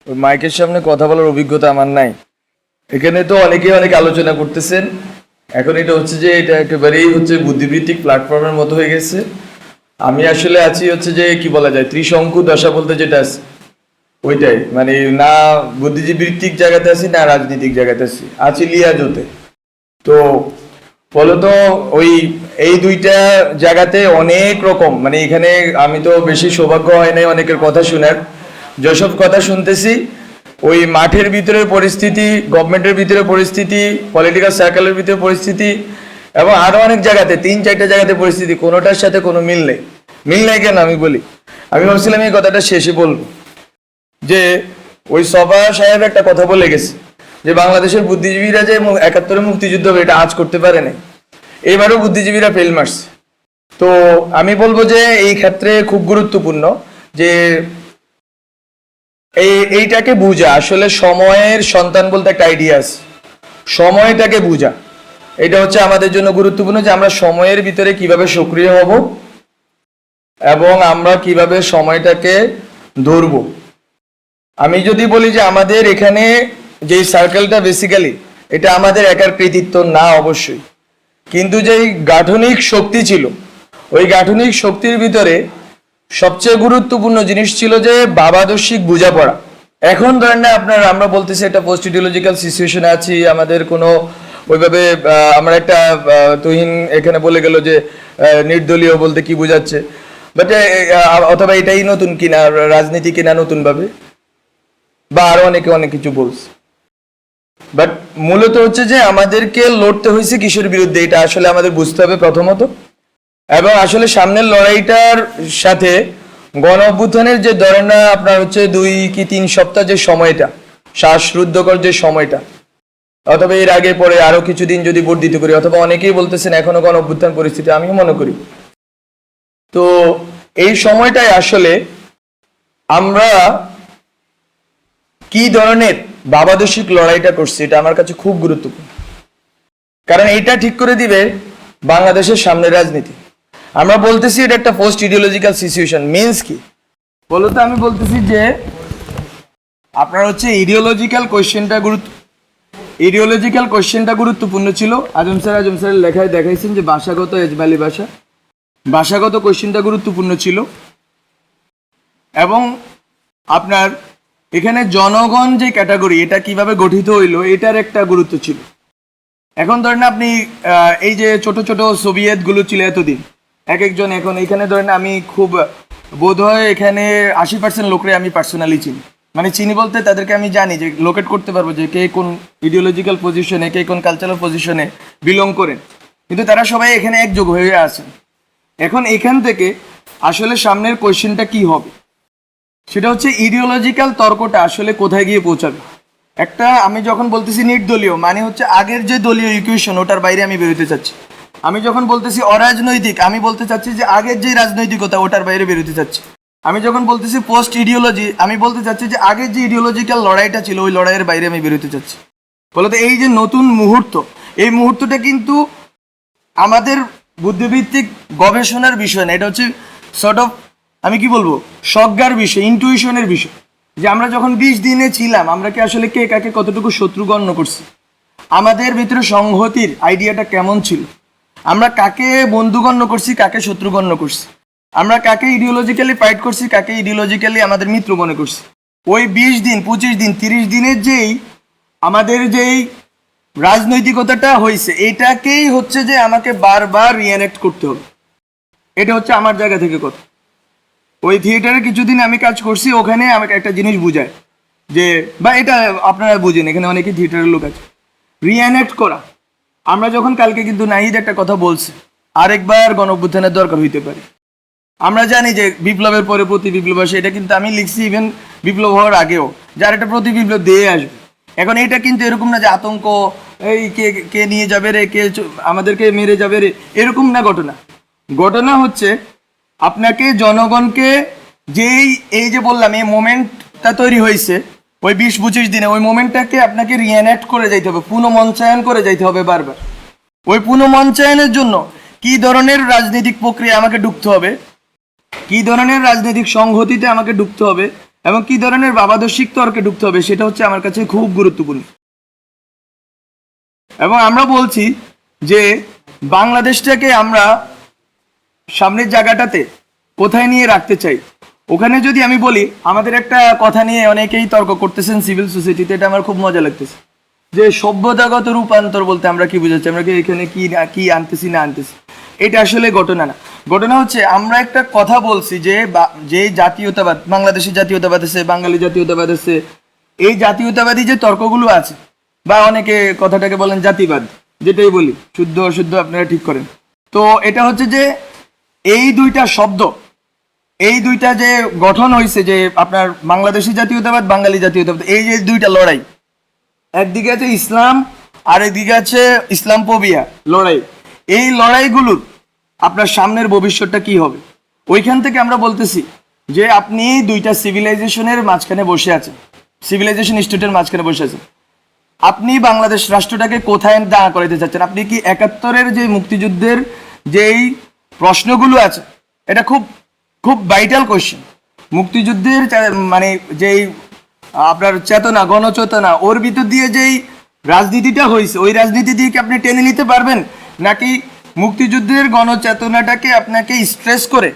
মাইকের সামনে কথা বলার অভিজ্ঞতা আমার নাই। এখানে তো অনেকেই অনেক আলোচনা করতেছেন। এখন এটা হচ্ছে যে এটা একেবারেই হচ্ছে বুদ্ধিবৃত্তিক প্ল্যাটফর্মের মতো হয়ে গেছে। আমি আসলে আছি হচ্ছে যে কি বলা যায়, ত্রিশঙ্কু দশা বলতে যেটা আছে ওইটাই, মানে না বুদ্ধিবৃত্তিক জায়গাতে আছি না রাজনীতিক জায়গাতে আছি লিয়াজোতে। তো ফলত ওই এই দুইটা জায়গাতে অনেক রকম, মানে এখানে আমি তো বেশি সৌভাগ্য হয় নাই অনেকের কথা শোনার। যেসব কথা শুনতেছি ওই মাঠের ভিতরের পরিস্থিতি, গভর্নমেন্টের ভিতরে পরিস্থিতি, পলিটিক্যাল সার্কেলের ভিতরে পরিস্থিতি এবং আরো অনেক জায়গাতে 3-4টা জায়গাতে পরিস্থিতি, কোনোটার সাথে কোনো মিল নেই। মিল নেই কেন আমি বলি, আমি ভাবছিলাম এই কথাটা শেষে বলবো যে ওই সভা সাহেব একটা কথা বলে গেছে যে বাংলাদেশের বুদ্ধিজীবীরা যে 71-এ মুক্তিযুদ্ধ হবে এটা আজ করতে পারে না, এবারও বুদ্ধিজীবীরা ফেল মারছে। তো আমি বলবো যে এই ক্ষেত্রে খুব গুরুত্বপূর্ণ যে এইটাকে বুঝা, আসলে সময়ের সন্তান বলতে একটা আইডিয়া আছে, সময়টাকে বুঝা এটা হচ্ছে আমাদের জন্য গুরুত্বপূর্ণ যে আমরা সময়ের ভিতরে কিভাবে সক্রিয় হব এবং আমরা কিভাবে সময়টাকে ধরবো। আমি যদি বলি যে আমাদের এখানে যে সার্কেলটা বেসিক্যালি এটা আমাদের একার কৃতিত্ব না অবশ্যই, কিন্তু যেই গাঠনিক শক্তি ছিল ওই গাঠনিক শক্তির ভিতরে সবচেয়ে গুরুত্বপূর্ণ জিনিস ছিল যে বাবাদর্শিক বোঝাপড়া। এখন ধরেন না আপনার, আমরা বলতেছি একটা পোস্ট ইডিওলজিক্যাল সিচুয়েশনে আছি, আমাদের কোনো ওইভাবে আমরা একটা তুহিন এখানে বলে গেল যে নির্দলীয় বলতে কি বোঝাচ্ছে, বাট অথবা এটাই নতুন কিনা রাজনীতি কিনা নতুন ভাবে, বা আরো অনেকে অনেক কিছু বলছে। বাট মূলত হচ্ছে যে আমাদেরকে লড়তে হয়েছে কিসের বিরুদ্ধে এটা আসলে আমাদের বুঝতে হবে প্রথমত। এবং আসলে সামনের লড়াইটার সাথে গণ অভ্যুত্থানের যে ধরেন না আপনার হচ্ছে 2 কি 3 সপ্তাহ যে সময়টা, শ্বাসরুদ্ধকর যে সময়টা, অথবা এর আগে পরে আরো কিছুদিন যদি বর্ধিত করি, অথবা অনেকেই বলতেছেন এখনো গণ অভ্যুত্থান পরিস্থিতি, আমিও মনে করি। তো এই সময়টাই আসলে আমরা কি ধরনের বাবাদর্শিক লড়াইটা করছি এটা আমার কাছে খুব গুরুত্বপূর্ণ, কারণ এটা ঠিক করে দিবে বাংলাদেশের সামনের রাজনীতি। আমরা বলতেছি এটা একটা পোস্ট ইডিওলজিক্যাল সিচুয়েশন, মিন্স কি বলতো, আমি বলতেছি যে আপনার হচ্ছে ইডিওলজিক্যাল কোয়েশ্চেনটা গুরুত্বপূর্ণ ছিল। আজম স্যার লেখায় দেখাইছেন যে ভাষাগত এজমালি ভাষাগত কোয়েশ্চেনটা গুরুত্বপূর্ণ ছিল। এবং আপনার এখানে জনগণ যে ক্যাটাগরি এটা কিভাবে গঠিত হইলো এটার একটা গুরুত্ব ছিল। এখন ধরেন আপনি এই যে ছোট ছোট সোভিয়েত গুলো ছিল এতদিন, এক একজন, এখন এখানে ধরেন আমি খুব বোধ হয় এখানে 80% লোকরে আমি পার্সোনালি চিনি, মানে চিনি বলতে তাদেরকে আমি জানি যে লোকেট করতে পারবো যে কে কোন ইডিওলজিক্যাল পজিশনে, কে কোন কালচারাল পজিশনে বিলং করেন, কিন্তু তারা সবাই এখানে একযোগ হয়ে আছেন। এখন এখান থেকে আসলে সামনের কোয়েশ্চেনটা কি হবে সেটা হচ্ছে ইডিওলজিক্যাল তর্কটা আসলে কোথায় গিয়ে পৌঁছাবে। একটা আমি যখন বলতেছি নির্দলীয় মানে হচ্ছে আগের যে দলীয় ইকুয়েশন ওটার বাইরে আমি বেরোতে চাচ্ছি। আমি যখন বলতেছি অরাজনৈতিক আমি বলতে চাচ্ছি যে আগের যে রাজনৈতিকতা ওটার বাইরে বেরোতে চাচ্ছি। আমি যখন বলতেছি পোস্ট ইডিওলজি আমি বলতে চাচ্ছি যে আগের যে ইডিওলজিক্যাল লড়াইটা ছিল ওই লড়াইয়ের বাইরে আমি বেরোতে চাচ্ছি। বলতে এই যে নতুন মুহূর্ত, এই মুহূর্তটা কিন্তু আমাদের বুদ্ধিভিত্তিক গবেষণার বিষয় না, এটা হচ্ছে সর্ট অফ আমি কি বলবো সজ্ঞার বিষয়, ইন্টুইশনের বিষয়, যে আমরা যখন 20 দিনে ছিলাম আমরা কি আসলে কে কাকে কতটুকু শত্রু গণ্য করছি, আমাদের ভিতরে সংহতির আইডিয়াটা কেমন ছিল, আমরা কাকে বন্ধু গণ্য করছি কাকে শত্রু গণ্য করছি, আমরা কাকে ইডিওলজিক্যালি ফাইট করছি কাকে ইডিওলজিক্যালি আমাদের মিত্র মনে করছি। ওই 20 দিন 25 দিন 30 দিনের যেই আমাদের যেই রাজনৈতিকতাটা হয়েছে এটাকেই হচ্ছে যে আমাকে বারবার রিএনেক্ট করতে হবে। এটা হচ্ছে আমার জায়গা থেকে কথা। ওই থিয়েটারে কিছুদিন আমি কাজ করছি, ওখানে আমাকে একটা জিনিস বুঝায় যে, বা এটা আপনারা বুঝেন এখানে অনেকেই থিয়েটারের লোক আছে, রিএনেক্ট করা। আমরা যখন কালকে কিন্তু নাহিদ একটা কথা বলছি, আরেকবার গণ অভ্যুত্থানের দরকার হইতে পারে। আমরা জানি যে বিপ্লবের পরে প্রতি বিপ্লব আসে, এটা কিন্তু আমি লিখছি ইভেন বিপ্লব হওয়ার আগেও, যার একটা প্রতি বিপ্লব দিয়ে আসবে। এখন এটা কিন্তু এরকম না যে আতঙ্ক, এই কে কে নিয়ে যাবে রে, কে আমাদেরকে মেরে যাবে রে, এরকম না ঘটনা। ঘটনা হচ্ছে আপনাকে জনগণকে যেই এই যে বললাম এই মোমেন্টটা তৈরি হয়েছে ওই 20-25 দিনে, ওই মোমেন্টটাকে আপনাকে রিএনেক্ট করে যাইতে হবে, পুনঃমঞ্চায়ন করে যাইতে হবে বারবার। ওই পুনঃমঞ্চায়নের জন্য কি ধরনের রাজনৈতিক প্রক্রিয়া আমাকে ঢুকতে হবে, কি ধরনের রাজনৈতিক সংহতিতে আমাকে ঢুকতে হবে, এবং কি ধরনের বাবাদর্শিক তর্কে ঢুকতে হবে সেটা হচ্ছে আমার কাছে খুব গুরুত্বপূর্ণ। এবং আমরা বলছি যে বাংলাদেশটাকে আমরা সামনের জায়গাটাতে কোথায় নিয়ে রাখতে চাই। ওখানে যদি আমি বলি, আমাদের একটা কথা নিয়ে অনেকেই তর্ক করতেছেন সিভিল সোসাইটিতে, এটা আমার খুব মজা লাগতেছে, যে সভ্যতাগত রূপান্তর বলতে আমরা কি বুঝাচ্ছি, আমরা কি এখানে কি আনতেছি না আনতেছি। এটা আসলে ঘটনা না। ঘটনা হচ্ছে আমরা একটা কথা বলছি যে জাতীয়তাবাদ, বাংলাদেশি জাতীয়তাবাদ আছে, বাঙালি জাতীয়তাবাদ আছে, এই জাতীয়তাবাদী যে তর্কগুলো আছে, বা অনেকে কথাটাকে বলেন জাতিবাদ, যেটাই বলি, শুদ্ধ অশুদ্ধ আপনারা ঠিক করেন। তো এটা হচ্ছে যে এই দুইটা শব্দ, এই দুইটা যে গঠন হয়েছে, যে আপনার বাংলাদেশি জাতীয়তাবাদ, বাঙালি জাতীয়তাবাদ, এই যে দুইটা লড়াই, একদিকে আছে ইসলাম আর একদিকে আছে ইসলামফোবিয়া লড়াই। এই লড়াইগুলোর আপনার সামনের ভবিষ্যৎটা কি হবে, ওইখান থেকে আমরা বলতেছি যে আপনি দুইটা সিভিলাইজেশনের মাঝখানে বসে আছেন, সিভিলাইজেশন স্টেটের মাঝখানে বসে আছেন। আপনি বাংলাদেশ রাষ্ট্রটাকে কোথায় দাঁড়া করাইতে চাচ্ছেন? আপনি কি ৭১-এর যে মুক্তিযুদ্ধের যেই প্রশ্নগুলো আছে, এটা খুব খুব ভাইটাল কোয়েশ্চেন। মুক্তিযুদ্ধের মানে যেই আপনার চেতনা, গণচেতনা, ওর ভিতর দিয়ে যেই রাজনীতিটা হয়েছে, ওই রাজনীতি দিয়ে কি আপনি টেনে নিতে পারবেন, নাকি মুক্তিযুদ্ধের গণচেতনাটাকে আপনাকে স্ট্রেস করে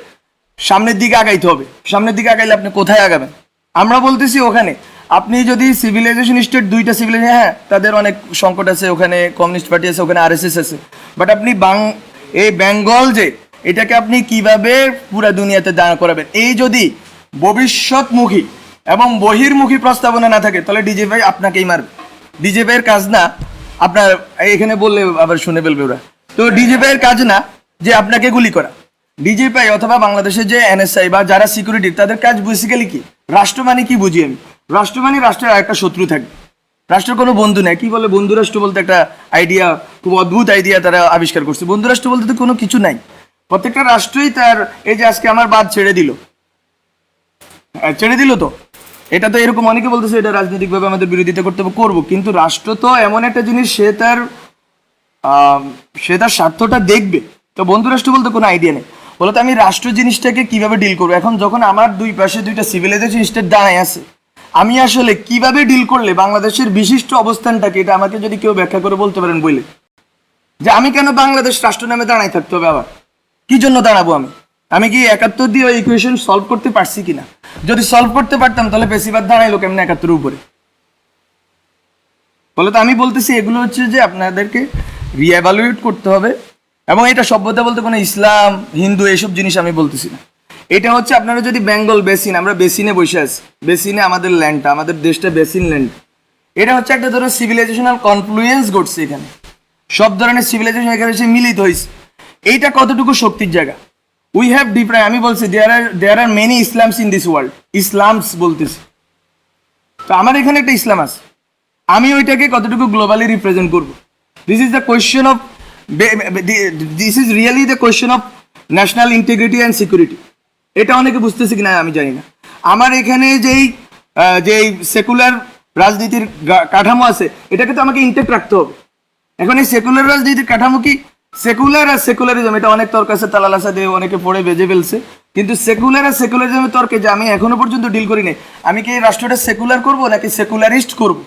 সামনের দিকে আগাইতে হবে? সামনের দিকে আগাইলে আপনি কোথায় আগাবেন? আমরা বলতেছি ওখানে আপনি যদি সিভিলাইজেশন স্টেট, দুইটা সিভিলাইজেশন, হ্যাঁ তাদের অনেক সংকট আছে, ওখানে কমিউনিস্ট পার্টি আছে, ওখানে আরএসএস আছে, বাট আপনি এই বেঙ্গল যে এটাকে আপনি কিভাবে পুরা দুনিয়াতে দাঁড় করাবেন, এই যদি ভবিষ্যৎমুখী এবং বহির্মুখী প্রস্তাবনা না থাকে, তাহলে ডিজে ভাই আপনাকেই মারবে। ডিজে ভাইয়ের কাজ না আপনার, এখানে বললে আবার শুনে ফেলবে ওরা, তো ডিজে ভাইয়ের কাজ না যে আপনাকে গুলি করা। ডিজে ভাই অথবা বাংলাদেশের যে এনএসআই বা যারা সিকিউরিটি, তাদের কাজ বেসিক্যালি কি, রাষ্ট্র মানে কি বুঝি আমি, রাষ্ট্র মানে রাষ্ট্রের একটা শত্রু থাকবে, রাষ্ট্রের কোনো বন্ধু নেই। কি বলে বন্ধু রাষ্ট্র বলতে একটা আইডিয়া, খুব অদ্ভুত আইডিয়া তারা আবিষ্কার করছে। বন্ধু রাষ্ট্র বলতে তো কোনো কিছু নাই, প্রত্যেকটা রাষ্ট্রই তার, এই যে আজকে আমার বাদ ছেড়ে দিল তো, এটা তো এরকম অনেকে বলতেছে এটা রাজনৈতিকভাবে আমাদের বিরোধিতা করতে করবো, কিন্তু রাষ্ট্র তো এমন একটা জিনিস, সে তার স্বার্থটা দেখবে। তো বন্ধু রাষ্ট্র বলতে কোনো আইডিয়া নেই। বলতো আমি রাষ্ট্র জিনিসটাকে কিভাবে ডিল করবো, এখন যখন আমার দুই পাশে দুইটা সিভিলাইজেশন স্টেট দাঁড়ায় আছে, আমি আসলে কিভাবে ডিল করলে বাংলাদেশের বিশিষ্ট অবস্থানটাকে, এটা আমাকে যদি কেউ ব্যাখ্যা করে বলতে পারেন বলে, যে আমি কেন বাংলাদেশ রাষ্ট্র নামে দাঁড়াই থাকতে হবে, আবার কি জন্য দাঁড়াবো? আমি কি ৭১ দিয়ে ওই ইকুয়েশন সলভ করতে পারছি কিনা? যদি সলভ করতে পারতাম তাহলে বেশিরভাগ দাঁড়াইলো কেমন ৭১-এর উপরে? বলে তো আমি বলতেছি এগুলো হচ্ছে যে আপনাদেরকে রিএভালুয়েট করতে হবে। এবং এটা সভ্যতা বলতে কোনো ইসলাম, হিন্দু এইসব জিনিস আমি বলতেছি না। এটা হচ্ছে আপনারা যদি বেঙ্গল বেসিন, আমরা বেসিনে বসে আছি, বেসিনে আমাদের ল্যান্ডটা, আমাদের দেশটা বেসিন ল্যান্ড, এটা হচ্ছে একটা ধরনের সিভিলাইজেশনাল কনফ্লুয়েন্স ঘটছে এখানে, সব ধরনের সিভিলাইজেশন এখানে এসে মিলিত হয়েছে। এইটা কতটুকু শক্তির জায়গা? উই হ্যাভ ডিফারেন্ট, আমি বলছি there are many Islams in this world, Islams বলতেছি, তো আমার এখানে একটা ইসলাম আছে, আমি ওইটাকে কতটুকু গ্লোবালি রিপ্রেজেন্ট করবো? This is the question of, this is really the question of national integrity and security. এটা অনেকে বুঝতেছে কিনা আমি জানি না। আমার এখানে যেই সেকুলার রাজনীতির কাঠামো আছে, এটাকে তো আমাকে ইনটেক্ট রাখতে হবে। এখন এই সেকুলার রাজনীতির কাঠামো কি, সেকুলার আর সেকুলারিজম, এটা অনেক তর্ক আছে, তালালাসা দিয়ে অনেকে পড়ে বেজে ফেলছে, কিন্তু সেকুলার আর সেকুলারিজমের তর্কে যে আমি এখনো পর্যন্ত ডিল করি নাই, আমি কি এই রাষ্ট্রটা সেকুলার করব নাকি সেকুলারিস্ট করব,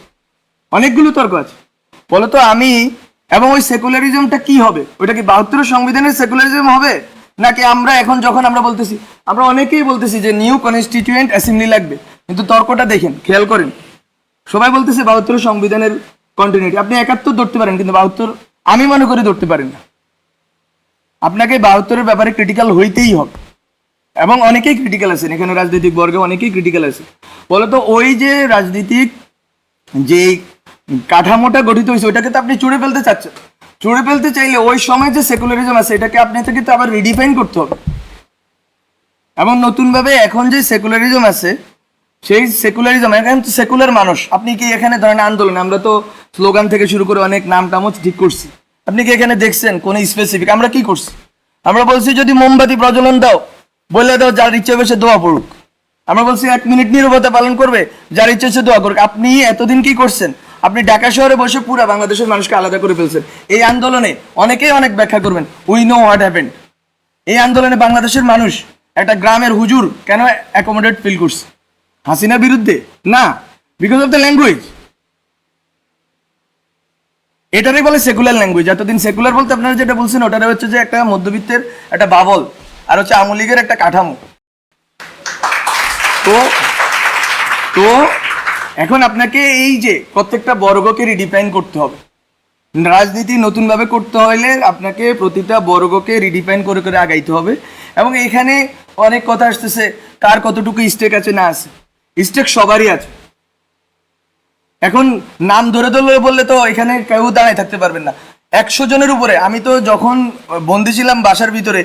অনেকগুলো তর্ক আছে। বলতো আমি, এবং ওই সেকুলারিজমটা কি হবে, ওইটা কি ৭২ সংবিধানের সেকুলারিজম হবে, নাকি আমরা এখন যখন আমরা বলতেছি, আমরা অনেকেই বলতেছি যে নিউ কনস্টিটিউয়েন্ট অ্যাসেম্বলি লাগবে, কিন্তু তর্কটা দেখেন, খেয়াল করেন, সবাই বলতেছে ৭২ সংবিধানের কন্টিনিউটি। আপনি ৭১ ধরতে পারেন, কিন্তু ৭২ আমি মনে করি ধরতে পারেন না। আপনাকে ৭২-এর ব্যাপারে ক্রিটিক্যাল হইতেই হবে, এবং অনেকেই ক্রিটিক্যাল আছেন এখানে, রাজনৈতিক বর্গে অনেকেই ক্রিটিক্যাল আছে। বলতো ওই যে রাজনীতিক যে কাঠামোটা গঠিত হয়েছে, ওইটাকে তো আপনি চুড়ে ফেলতে চাচ্ছেন। চুড়ে ফেলতে চাইলে ওই সময় যে সেকুলারিজম আছে, এটাকে আপনি থেকে তো আবার রিডিফাইন করতে হবে, এবং নতুনভাবে এখন যে সেকুলারিজম আছে, সেই সেকুলারিজম, এখানে তো সেকুলার মানুষ, আপনি কি এখানে ধরেন আন্দোলন, আমরা তো স্লোগান থেকে শুরু করে অনেক নাম টামও ঠিক করছি, আপনি কি এখানে দেখছেন কোন স্পেসিফিক? আমরা কি করছি? আমরা বলছি যদি মোমবাতি প্রজ্বলন দাও, বলে দাও, যার ইচ্ছে হবে সে দোয়া পড়ুক। আমরা বলছি ১ মিনিট নীরবতা পালন করবে, যার ইচ্ছে সে দোয়া করুক। আপনি এতদিন কি করছেন? আপনি ঢাকা শহরে বসে পুরো বাংলাদেশের মানুষকে আলাদা করে ফেলছেন। এই আন্দোলনে অনেকেই অনেক ব্যাখ্যা করবেন, উই নো হোয়াট হ্যাপেন্ড। এই আন্দোলনে বাংলাদেশের মানুষ একটা গ্রামের হুজুর কেন অ্যাকোমোডেট ফিল করছে? হাসিনার বিরুদ্ধে না, বিকজ অফ দ্য ল্যাঙ্গুয়েজ। এটারই বলে সেকুলার ল্যাঙ্গুয়েজ। এতদিন সেকুলার বলতে আপনারা যেটা বলছেন ওটারে হচ্ছে যে একটা মধ্যবিত্তের একটা বাবল, আর হচ্ছে আওয়ামী লীগের একটা কাঠামো। তো তো এখন আপনাকে এই যে প্রত্যেকটা বর্গকে রিডিফাইন করতে হবে। রাজনীতি নতুনভাবে করতে হলে আপনাকে প্রতিটা বর্গকে রিডিফাইন করে করে আগাইতে হবে। এবং এখানে অনেক কথা আসতেছে কার কতটুকু স্টেক আছে না আছে, স্টেক সবারই আছে। এখন নাম ধরে ধরে বললে তো এখানে কেউ দাঁড়ায় থাকতে পারবেন না। 100 জনের উপরে, আমি তো যখন বন্দি ছিলাম বাসার ভিতরে,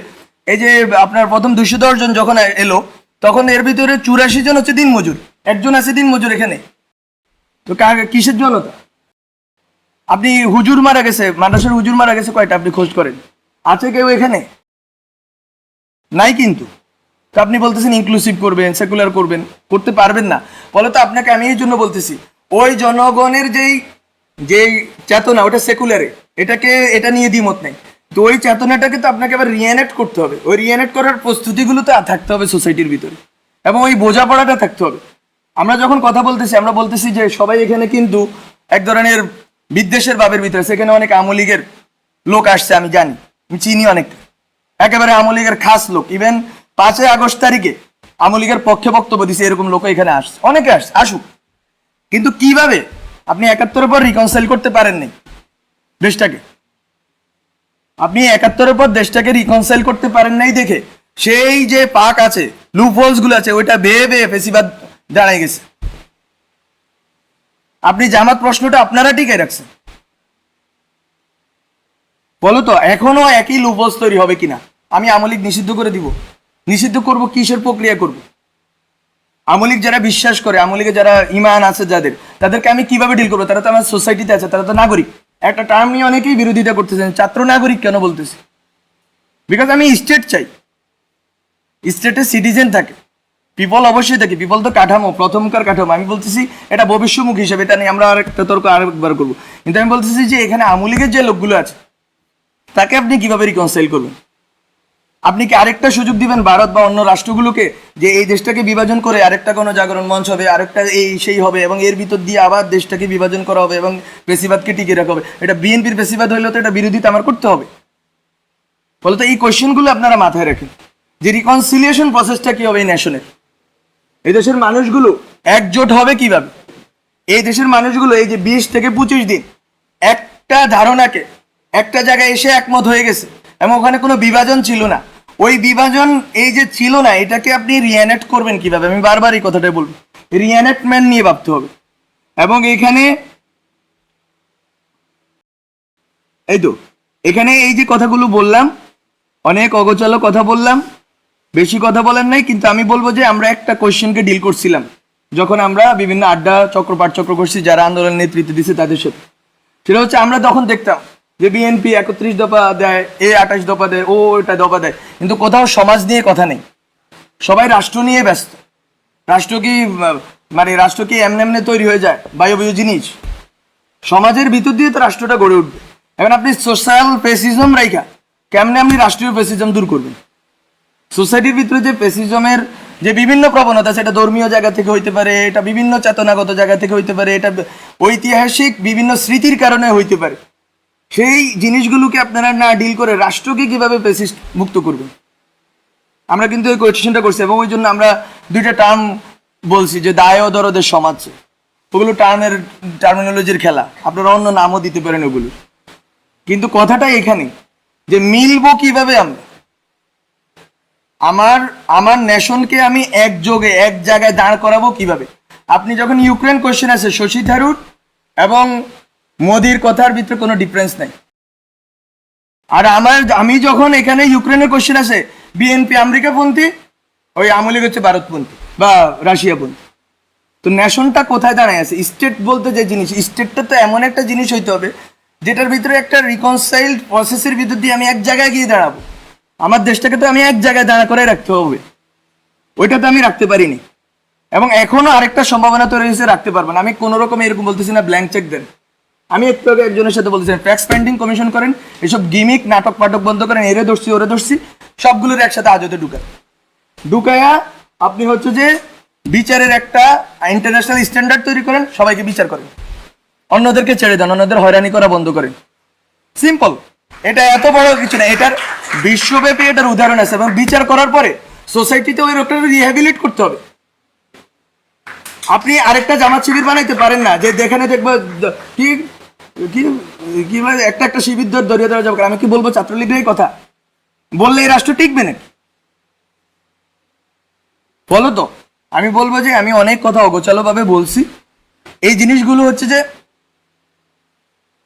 এই যে আপনার প্রথম 210 জন যখন এলো, তখন এর ভিতরে 84 জন হচ্ছে দিনমজুর, একজন আছে দিনমজুর এখানে। তো কিসের জনতা? আপনি হুজুর মারা গেছে, মাদ্রাসার হুজুর মারা গেছে কয়টা আপনি খোঁজ করেন, আছে কেউ এখানে? নাই। কিন্তু তো আপনি বলতেছেন ইনক্লুসিভ করবেন, সেকুলার করবেন, করতে পারবেন না। বলে তো আপনাকে আমি এই জন্য বলতেছি, ওই জনগণের যেই চেতনা ওটা সেকুলারে, এটা নিয়ে দ্বিমত নেই। তো ওই চেতনাটাকে তো আপনাকে আবার রিএনেক্ট করতে হবে। ওই রিএনেক্ট করার প্রস্তুতিগুলো তো থাকতে হবে সোসাইটির ভিতরে, এবং ওই বোঝাপড়াটা থাকতে হবে। আমরা যখন কথা বলতেছি, আমরা বলতেছি যে সবাই এখানে কিন্তু এক ধরনের বিদ্বেষের ভাবের ভিতরে। সেখানে অনেক আওয়ামী লীগের লোক আসছে, আমি জানি, আমি চিনি অনেক, একেবারে আওয়ামী লীগের খাস লোক। ইভেন 5ই আগস্ট তারিখে আওয়ামী লীগের পক্ষে বক্তব্য দিচ্ছে, এরকম লোক এখানে আসছে, অনেকে আসুক। কিন্তু কিভাবে আপনি 71-এর পর রিকনসাইল করতে পারেননি দেশটাকে? আপনি 71-এর পর দেশটাকে রিকনসাইল করতে পারেন নাই দেখে সেই যে পাক আছে, লুপ হোলস গুলো আছে, ওইটা বেয়ে বেয়ে ফেসিবাদ দাঁড়ায় গেছে। আপনি জামাত প্রশ্নটা আপনারা টিকে রাখছেন। বলো তো এখনো একই লুপ হোলস তৈরি হবে কিনা? আমি আওয়ামী লীগ নিষিদ্ধ করে দিব। নিষিদ্ধ করব কিসের প্রক্রিয়া করব? আওয়ামী লীগ যারা বিশ্বাস করে, আওয়ামী লীগে যারা ইমান আছে যাদের, তাদেরকে আমি কিভাবে ডিল করবো? তারা তো আমার সোসাইটিতে আছে, তারা তো নাগরিক। একটা টার্ম নিয়ে অনেকেই বিরোধিতা করতেছেন, ছাত্র নাগরিক কেন বলতেছে? বিকজ আমি স্টেট চাই, স্টেটে সিটিজেন থাকে, পিপল অবশ্যই থাকে। পিপল তো কাঠামো, প্রথমকার কাঠামো। আমি বলতেছি এটা ভবিষ্যমুখী হিসেবে, এটা নিয়ে আমরা আরেকটা তর্ক আরেকবার করবো। কিন্তু আমি বলতেছি যে এখানে আওয়ামী লীগের যে লোকগুলো আছে তাকে আপনি কিভাবে রিকনসাইল করবেন? আপনি কি আরেকটা সুযোগ দিবেন ভারত বা অন্য রাষ্ট্রগুলোকে যে এই দেশটাকে বিভাজন করে আরেকটা কোনো জাগরণ মঞ্চ হবে, আরেকটা এই সেই হবে, এবং এর ভিতর দিয়ে আবার দেশটাকে বিভাজন করা হবে এবং পেশিবাদকে টিকিয়ে রাখা হবে? এটা বিএনপির পেশিবাদ হইলে তো এটা বিরোধিতা আমার করতে হবে। বলতো এই কোয়েশ্চেনগুলো আপনারা মাথায় রাখেন যে রিকনসিলিয়েশন প্রসেসটা কি হবে এই নেশনের। এই দেশের মানুষগুলো একজোট হবে কিভাবে? এই দেশের মানুষগুলো এই যে 20 থেকে 25 দিন একটা ধারণাকে একটা জায়গায় এসে একমত হয়ে গেছে, এবং ওখানে কোনো বিভাজন ছিল না। ওই বিভাজন এই যে ছিল না, এটাকে আপনি রিএনেক্ট করবেন কিভাবে? আমি বারবার এই কথাটাই বলবো, রিএনেক্টমেন্ট নিয়ে ভাবতে হবে। এবং এখানে এখানে এই যে কথাগুলো বললাম, অনেক অগোছালো কথা বললাম, বেশি কথা বলেন নাই। কিন্তু আমি বলবো যে আমরা একটা কোয়েশ্চেনকে ডিল করছিলাম যখন আমরা বিভিন্ন আড্ডা পাঠচক্র করছি যারা আন্দোলনের নেতৃত্ব দিচ্ছে তাদের সাথে। সেটা হচ্ছে আমরা তখন দেখতাম যে বিএনপি 31 দফা দেয়, 28 দফা দেয়, এটা দফা দেয়, কিন্তু কোথাও সমাজ নিয়ে কথা নেই। সবাই রাষ্ট্র নিয়ে ব্যস্ত। রাষ্ট্র কি এমনি তৈরি হয়ে যায় বায়বীয় জিনিস? সমাজের ভিতর দিয়ে তো রাষ্ট্রটা গড়ে উঠবে। এখন আপনি সোশ্যাল পেসিজম রাইখা কেমনে আপনি রাষ্ট্রীয় পেসিজম দূর করবেন? সোসাইটির ভিতরে যে পেসিজমের যে বিভিন্ন প্রবণতা, সেটা ধর্মীয় জায়গা থেকে হইতে পারে, এটা বিভিন্ন চেতনাগত জায়গা থেকে হইতে পারে, এটা ঐতিহাসিক বিভিন্ন স্মৃতির কারণে হইতে পারে। সেই জিনিসগুলোকে আপনারা না ডিল করে রাষ্ট্রকে কিভাবে পেসিস্ট মুক্ত করবেন? আমরা কিন্তু এই কোয়েশ্চেনটা করছি, এবং ওই জন্য আমরা দুইটা টার্ম বলছি যে দায় ও দরদের সমাজ। ওগুলো টার্মিনোলজির খেলা, আপনারা অন্য নামও দিতে পারেন ওগুলো। কিন্তু কথাটা এখানে যে মিলবো কিভাবে আমরা? আমার নেশনকে আমি একযোগে এক জায়গায় দাঁড় করাবো কিভাবে? আপনি যখন ইউক্রেন কোয়েশ্চেন আছে, শশী থারুর এবং মোদির কথার ভিতরে কোনো ডিফারেন্স নাই। আর আমি যখন এখানে ইউক্রেনের কোয়েশ্চেন আছে, বিএনপি আমেরিকাপন্থী, ওই আওয়ামী লীগ হচ্ছে ভারতপন্থী বা রাশিয়াপন্থী। তো নেশনটা কোথায় দাঁড়ায় আছে? স্টেট বলতে যে জিনিস, স্টেটটা তো এমন একটা জিনিস হইতে হবে যেটার ভিতরে একটা রিকনসাইল্ড প্রসেসের ভিতর দিয়ে আমি এক জায়গায় গিয়ে দাঁড়াবো। আমার দেশটাকে তো আমি এক জায়গায় দাঁড়া করে রাখতে হবে, ওইটা তো আমি রাখতে পারিনি। এবং এখনো আরেকটা সম্ভাবনা তৈরি হয়েছে, রাখতে পারবো না। আমি কোনো রকম এরকম বলতেছি না ব্ল্যাঙ্ক চেক দেন। আমি একটু আগে একজনের সাথে বলতেছিলাম ট্যাক্স পেন্ডিং কমিশন করেন, এসব গিমিক নাটক পাটক বন্ধ করেন, এরে ধরছি ওরে ধরছি, সবগুলোর একসাথে আজতে ঢুকায়া আপনি হচ্ছে যে বিচারের একটা ইন্টারন্যাশনাল স্ট্যান্ডার্ড তৈরি করেন, সবাইকে বিচার করেন, অন্যদেরকে ছেড়ে দেন, অন্যদের হয়রানি করা বন্ধ করেন। সিম্পল, এটা এত বড় কিছু না। এটার বিশ্বব্যাপী এটার উদাহরণ আছে, এবং বিচার করার পরে সোসাইটিতে ওই লোকটা রিহ্যাবিলিট করতে হবে। আপনি আরেকটা জামাত শিবির বানাইতে পারেন না যে যেখানে দেখবো কি কি কি একটা শিবির দরিয়ে দেওয়া যাবে। আমি কি বলবো ছাত্রলীগের কথা বললে এই রাষ্ট্র টিকবে নাকি? বলো তো। আমি বলবো যে আমি অনেক কথা অগোছালোভাবে বলছি। এই জিনিসগুলো হচ্ছে যে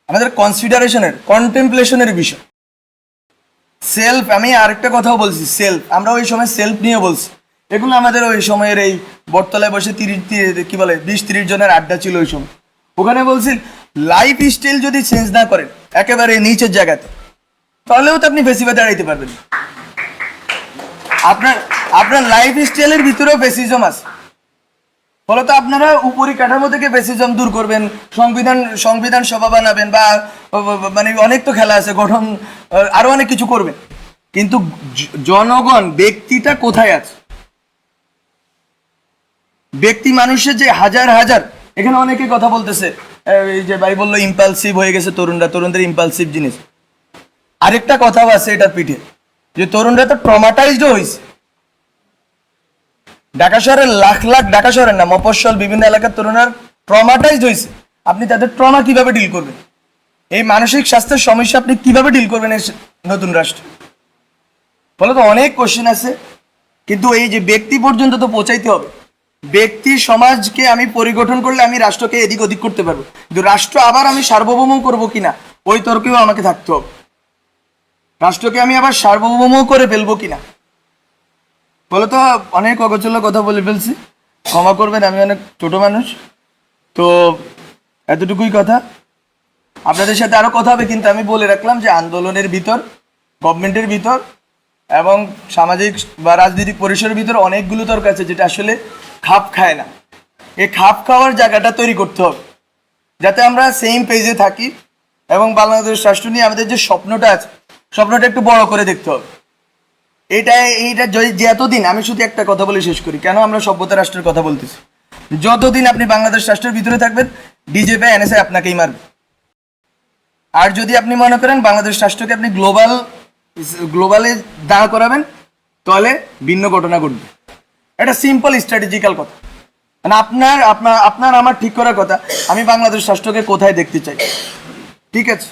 আমাদের কনসিডারেশনের, কন্টেম্পলেশনের বিষয়। সেলফ, আমি আরেকটা কথাও বলছি, সেলফ, আমরা ওই সময় সেলফ নিয়ে বলছি। এগুলো আমাদের ওই সময়ের এই বটতলায় বসে 20-30 জনের আড্ডা ছিল ওই সময়। ওখানে বলছি লাইফ স্টাইল যদি চেঞ্জ না করেন একেবারে নিচের জায়গাতে, তাহলেও তো আপনি ফেসিবাদে দাঁড়াইতে পারবেন। আপনার লাইফ স্টাইলের ভিতরেও ফেসিজম আছে। ফলত আপনারা উপরি কাঠামো থেকে ফেসিজম দূর করবেন, সংবিধান সভা বানাবেন, বা মানে অনেক তো খেলা আছে, গঠন আরো অনেক কিছু করবেন। কিন্তু জনগণ, ব্যক্তিটা কোথায় আছে? ব্যক্তি মানুষের যে হাজার হাজার, এখানে অনেকে কথা বলতেছে এই যে ভাই বললো ইম্পালসিভ হয়ে গেছে তরুণদের ইম্পালসিভ জিনিস। আরেকটা কথাও আছে এটার পিঠে, যে তরুণরা তো ট্রমাটাইজড হয়েছে। ঢাকা শহরের লাখ লাখ, ঢাকা শহরের না, মফস্বল বিভিন্ন এলাকার তরুণরা ট্রমাটাইজড হয়েছে। আপনি তাদের ট্রমা কিভাবে ডিল করবেন? এই মানসিক স্বাস্থ্যের সমস্যা আপনি কিভাবে ডিল করবেন এই নতুন রাষ্ট্রে? বলে তো অনেক কোশ্চেন আছে, কিন্তু এই যে ব্যক্তি পর্যন্ত তো পৌঁছাইতে হবে। ব্যক্তি সমাজকে আমি পরিগঠন করলে আমি রাষ্ট্রকে এদিক ওদিক করতে পারবো, কিন্তু রাষ্ট্র আবার আমি সার্বভৌম করবো কিনা ওই তর্কেও আমাকে থাকতে হবে। রাষ্ট্রকে আমি আবার সার্বভৌম করে ফেলবো কিনা। বলে তো অনেক অগোছালো কথা বলে ফেলছি, ক্ষমা করবেন, আমি অনেক ছোট মানুষ। তো এতটুকুই কথা। আপনাদের সাথে আরো কথা হবে, কিন্তু আমি বলে রাখলাম যে আন্দোলনের ভিতর, গভর্নমেন্টের ভিতর এবং সামাজিক বা রাজনৈতিক পরিসরের ভিতর অনেকগুলো তর্ক আছে যেটা আসলে খাপ খায় না। এই খাপ খাওয়ার জায়গাটা তৈরি করতে হবে যাতে আমরা সেম পেজে থাকি, এবং বাংলাদেশ রাষ্ট্র নিয়ে আমাদের যে স্বপ্নটা আছে, স্বপ্নটা একটু বড় করে দেখতে হবে। এইটা যে এতদিন, আমি শুধু একটা কথা বলে শেষ করি, কেন আমরা সভ্যতা রাষ্ট্রের কথা বলতেছি। যতদিন আপনি বাংলাদেশ রাষ্ট্রের ভিতরে থাকবেন, ডিজেপি এনএসআই আপনাকেই মারবে। আর যদি আপনি মনে করেন বাংলাদেশ রাষ্ট্রকে আপনি গ্লোবালে দাঁড় করাবেন, তাহলে ভিন্ন ঘটনা ঘটবে। এটা সিম্পল স্ট্র্যাটেজিক্যাল কথা। মানে আপনার আমার ঠিক করার কথা, আমি বাংলাদেশ রাষ্ট্রকে কোথায় দেখতে চাই। ঠিক আছে।